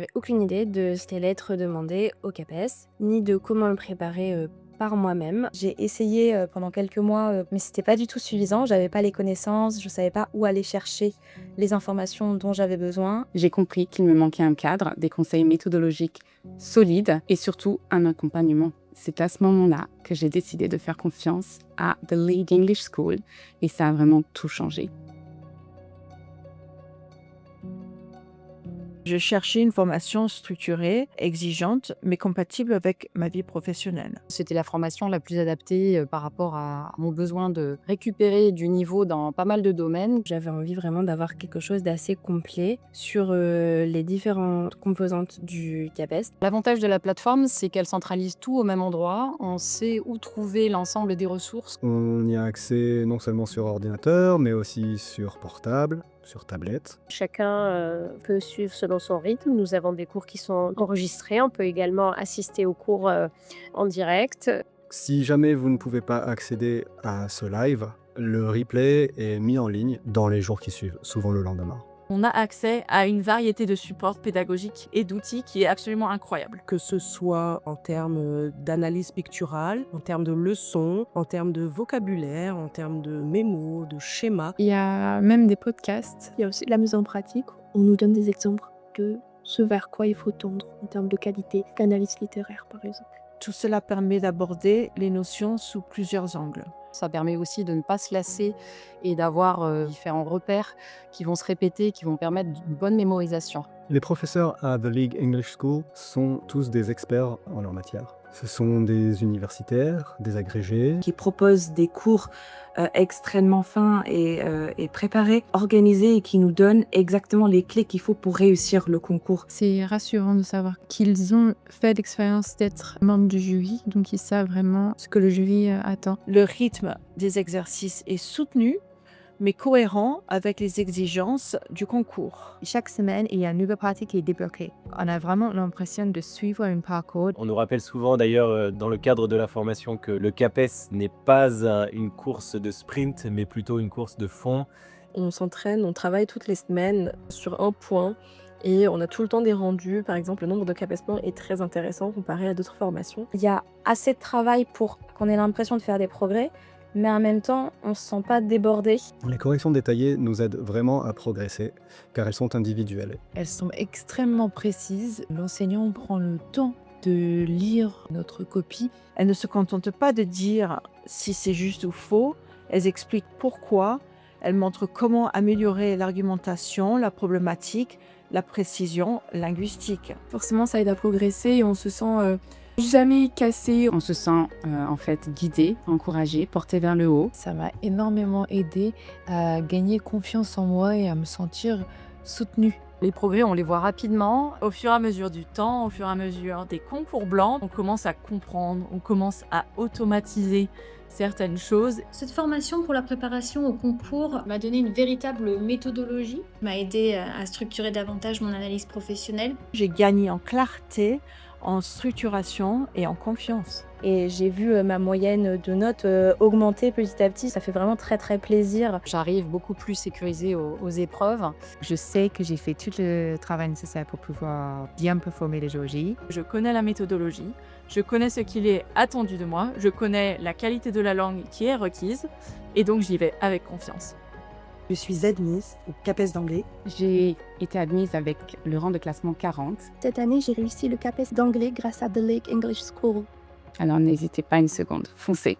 j'avais aucune idée de ce qui allait être demandé au CAPES, ni de comment le préparer par moi-même. J'ai essayé pendant quelques mois, mais c'était pas du tout suffisant. J'avais pas les connaissances, je savais pas où aller chercher les informations dont j'avais besoin. J'ai compris qu'il me manquait un cadre, des conseils méthodologiques solides et surtout un accompagnement. C'est à ce moment-là que j'ai décidé de faire confiance à The League English School et ça a vraiment tout changé. Je cherchais une formation structurée, exigeante, mais compatible avec ma vie professionnelle. C'était la formation la plus adaptée par rapport à mon besoin de récupérer du niveau dans pas mal de domaines. J'avais envie vraiment d'avoir quelque chose d'assez complet sur les différentes composantes du CAPES. L'avantage de la plateforme, c'est qu'elle centralise tout au même endroit. On sait où trouver l'ensemble des ressources. On y a accès non seulement sur ordinateur, mais aussi sur portable, sur tablette. Chacun peut suivre selon son rythme. Nous avons des cours qui sont enregistrés. On peut également assister aux cours en direct. Si jamais vous ne pouvez pas accéder à ce live, le replay est mis en ligne dans les jours qui suivent, souvent le lendemain. On a accès à une variété de supports pédagogiques et d'outils qui est absolument incroyable. Que ce soit en termes d'analyse picturale, en termes de leçons, en termes de vocabulaire, en termes de mémo, de schémas. Il y a même des podcasts. Il y a aussi la mise en pratique. On nous donne des exemples de ce vers quoi il faut tendre en termes de qualité d'analyse littéraire, par exemple. Tout cela permet d'aborder les notions sous plusieurs angles. Ça permet aussi de ne pas se lasser et d'avoir différents repères qui vont se répéter, qui vont permettre une bonne mémorisation. Les professeurs à The League English School sont tous des experts en leur matière. Ce sont des universitaires, des agrégés, qui proposent des cours extrêmement fins et préparés, organisés et qui nous donnent exactement les clés qu'il faut pour réussir le concours. C'est rassurant de savoir qu'ils ont fait l'expérience d'être membres du jury, donc ils savent vraiment ce que le jury attend. Le rythme des exercices est soutenu, mais cohérent avec les exigences du concours. Chaque semaine, il y a une nouvelle partie qui est débloquée. On a vraiment l'impression de suivre un parcours. On nous rappelle souvent d'ailleurs dans le cadre de la formation que le CAPES n'est pas une course de sprint, mais plutôt une course de fond. On s'entraîne, on travaille toutes les semaines sur un point et on a tout le temps des rendus. Par exemple, le nombre de CAPES points est très intéressant comparé à d'autres formations. Il y a assez de travail pour qu'on ait l'impression de faire des progrès, mais en même temps, on ne se sent pas débordé. Les corrections détaillées nous aident vraiment à progresser, car elles sont individuelles. Elles sont extrêmement précises. L'enseignant prend le temps de lire notre copie. Elles ne se contentent pas de dire si c'est juste ou faux, elles expliquent pourquoi, elles montrent comment améliorer l'argumentation, la problématique, la précision linguistique. Forcément, ça aide à progresser et on se sent jamais cassé. On se sent en fait guidé, encouragé, porté vers le haut. Ça m'a énormément aidé à gagner confiance en moi et à me sentir soutenue. Les progrès, on les voit rapidement. Au fur et à mesure du temps, au fur et à mesure des concours blancs, on commence à comprendre, on commence à automatiser certaines choses. Cette formation pour la préparation au concours m'a donné une véritable méthodologie, m'a aidé à structurer davantage mon analyse professionnelle. J'ai gagné en clarté, en structuration et en confiance. Et j'ai vu ma moyenne de notes augmenter petit à petit. Ça fait vraiment très très plaisir. J'arrive beaucoup plus sécurisée aux épreuves. Je sais que j'ai fait tout le travail nécessaire pour pouvoir bien performer les JOJ. Je connais la méthodologie, je connais ce qu'il est attendu de moi, je connais la qualité de la langue qui est requise et donc j'y vais avec confiance. Je suis admise au CAPES d'anglais. J'ai été admise avec le rang de classement 40. Cette année, j'ai réussi le CAPES d'anglais grâce à The League English School. Alors n'hésitez pas une seconde, foncez.